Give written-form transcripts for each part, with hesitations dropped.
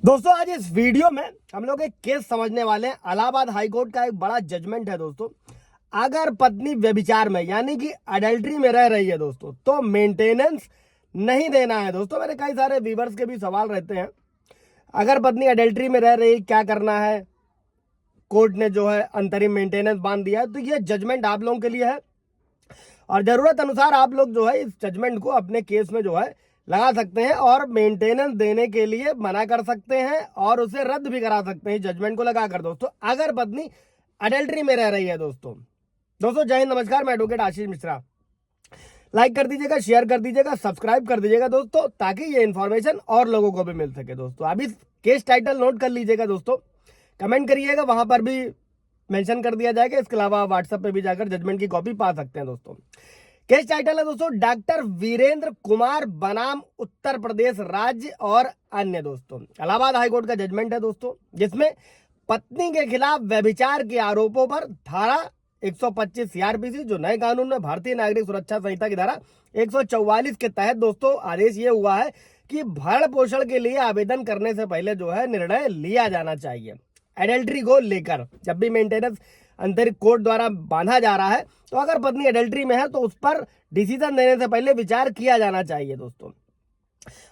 दोस्तों आज इस वीडियो में हम लोग एक केस समझने वाले हैं। इलाहाबाद हाई कोर्ट का एक बड़ा जजमेंट है दोस्तों। अगर पत्नी व्यभिचार में यानी कि अडल्ट्री में रह रही है दोस्तों तो मेंटेनेंस नहीं देना है। दोस्तों मेरे कई सारे व्यूवर्स के भी सवाल रहते हैं, अगर पत्नी अडल्ट्री में रह रही क्या करना है। कोर्ट ने जो है अंतरिम मेंटेनेंस बांध दिया है, तो ये जजमेंट आप लोगों के लिए है और जरूरत अनुसार आप लोग जो है इस जजमेंट को अपने केस में जो है लगा सकते हैं और मेंटेनेंस देने के लिए मना कर सकते हैं और उसे रद्द भी करा सकते हैं जजमेंट को लगाकर। दोस्तों अगर पत्नी अडल्ट्री में रह रही है दोस्तों जय हिंद, नमस्कार। मैं एडवोकेट आशीष मिश्रा। लाइक कर दीजिएगा, शेयर कर दीजिएगा, सब्सक्राइब कर दीजिएगा दोस्तों, ताकि ये इन्फॉर्मेशन और लोगों को भी मिल सके। दोस्तों अभी केस टाइटल नोट कर लीजिएगा दोस्तों, कमेंट करिएगा, वहां पर भी मेंशन कर दिया जाएगा। इसके अलावा व्हाट्सएप पे भी जाकर जजमेंट की कॉपी पा सकते हैं। दोस्तों केस टाइटल है दोस्तों डॉक्टर वीरेंद्र कुमार बनाम उत्तर प्रदेश राज्य और अन्य। दोस्तों इलाहाबाद हाईकोर्ट का जजमेंट है दोस्तों, जिसमें पत्नी के खिलाफ व्यभिचार के आरोपों पर धारा 125 सीआरपीसी जो नए कानून में भारतीय नागरिक सुरक्षा संहिता की धारा 144 के तहत दोस्तों आदेश ये हुआ है कि भरण पोषण के लिए आवेदन करने से पहले जो है निर्णय लिया जाना चाहिए। एडल्ट्री को लेकर जब भी मेंटेनेंस अंतरिम कोर्ट द्वारा बांधा जा रहा है, तो अगर पत्नी एडल्ट्री में है तो उस पर डिसीजन देने से पहले विचार किया जाना चाहिए दोस्तों।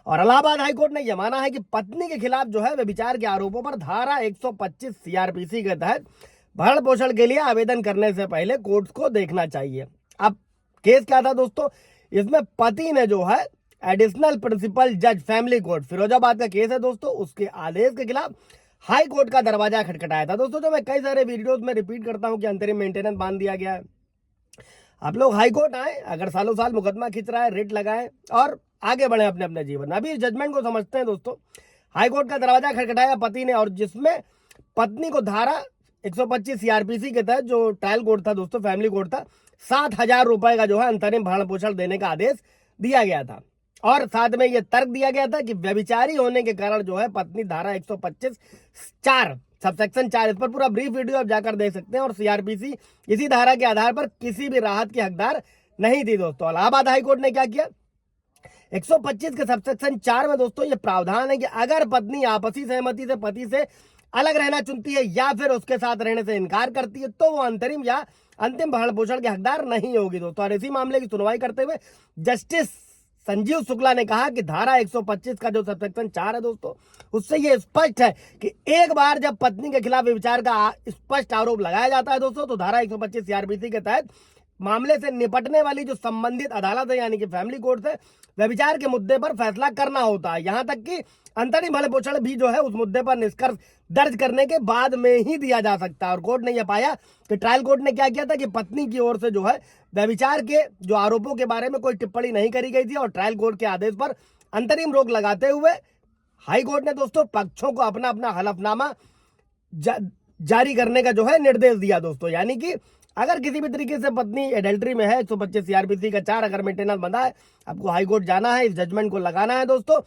और इलाहाबाद हाईकोर्ट ने यह माना है कि पत्नी के खिलाफ जो है व्यभिचार के आरोपों पर धारा 125 सीआरपीसी के तहत भरण पोषण के लिए आवेदन करने से पहले कोर्ट को देखना चाहिए। अब केस क्या था दोस्तों, इसमें पति ने जो है एडिशनल प्रिंसिपल जज फैमिली कोर्ट फिरोजाबाद का केस है दोस्तों, उसके आदेश के खिलाफ हाई कोर्ट का दरवाजा खटखटाया था। दोस्तों जो मैं कई सारे वीडियोस में रिपीट करता हूं कि अंतरिम मेंटेनेंस बांध दिया गया है। आप लोग हाई कोर्ट आए, अगर सालों साल मुकदमा खिंच रहा है, रेट लगाएं और आगे बढ़े अपने अपने जीवन। अभी जजमेंट को समझते हैं दोस्तों। हाई कोर्ट का दरवाजा खटखटाया पति ने, और जिसमें पत्नी को धारा 125 सीआरपीसी के तहत जो ट्रायल कोर्ट था दोस्तों, फैमिली कोर्ट था, 7,000 रुपए का जो है अंतरिम भरण पोषण देने का आदेश दिया गया था। और साथ में यह तर्क दिया गया था कि व्यभिचारी होने के कारण जो है पत्नी धारा 125 4 सबसेक्शन 4, इस पर पूरा ब्रीफ वीडियो आप जाकर देख सकते हैं। और सीआरपीसी इसी धारा के आधार पर किसी भी राहत की हकदार नहीं थी दोस्तों। इलाहाबाद हाईकोर्ट ने क्या किया, 125 के सबसेक्शन 4 में दोस्तों ये प्रावधान है कि अगर पत्नी आपसी सहमति से पति से अलग रहना चुनती है या फिर उसके साथ रहने से इनकार करती है तो वो अंतरिम या अंतिम भरण पोषण के हकदार नहीं होगी दोस्तों। और इसी मामले की सुनवाई करते हुए जस्टिस संजीव शुक्ला ने कहा कि धारा 125 का जो सबसेक्शन 4 है दोस्तों, उससे ये स्पष्ट है कि एक बार जब पत्नी के खिलाफ व्यभिचार का स्पष्ट आरोप लगाया जाता है दोस्तों, तो धारा 125 सीआरपीसी के तहत मामले से निपटने वाली जो संबंधित अदालत है यानी कि फैमिली कोर्ट से व्यभिचार के मुद्दे पर फैसला करना होता है। यहां तक कि अंतरिम भरण पोषण भी जो है उस मुद्दे पर निष्कर्ष दर्ज करने के बाद में ही दिया जा सकता है। और कोर्ट ने यह पाया कि ट्रायल कोर्ट ने क्या किया था कि पत्नी की ओर से जो है व्यभिचार के जो आरोपों के बारे में कोई टिप्पणी नहीं करी गई थी, और ट्रायल कोर्ट के आदेश पर अंतरिम रोक लगाते हुए हाई कोर्ट ने दोस्तों पक्षों को अपना अपना हलफनामा जारी करने का जो है निर्देश दिया दोस्तों। यानी कि अगर किसी भी तरीके से पत्नी एडल्ट्री में है, 125 सीआरपीसी का 4 अगर मेंटेनेंस बंधा है, आपको हाई कोर्ट जाना है, इस जजमेंट को लगाना है दोस्तों,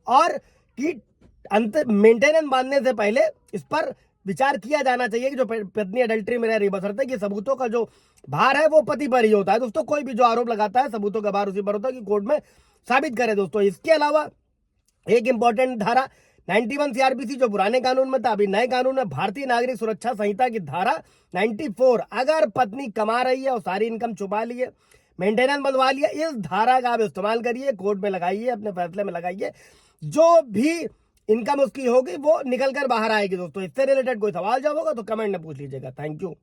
और कि मेंटेनेंस बांधने से पहले इस पर विचार किया जाना चाहिए कि जो पत्नी एडल्ट्री में रह रही, बशर्ते कि सबूतों का जो भार है वो पति पर ही होता है दोस्तों। कोई भी जो आरोप लगाता है सबूतों का भार उसी पर होता है कि कोर्ट में साबित करे दोस्तों। इसके अलावा एक इंपॉर्टेंट धारा 91 सीआरपीसी जो पुराने कानून में था, अभी नए कानून में भारतीय नागरिक सुरक्षा संहिता की धारा 94, अगर पत्नी कमा रही है और सारी इनकम छुपा ली है, मेंटेनेंस बंधवा लिया, इस धारा का आप इस्तेमाल करिए, कोर्ट में लगाइए, अपने फैसले में लगाइए, जो भी इनकम उसकी होगी वो निकल कर बाहर आएगी दोस्तों। इससे रिलेटेड कोई सवाल जब होगा तो कमेंट में पूछ लीजिएगा। Thank you.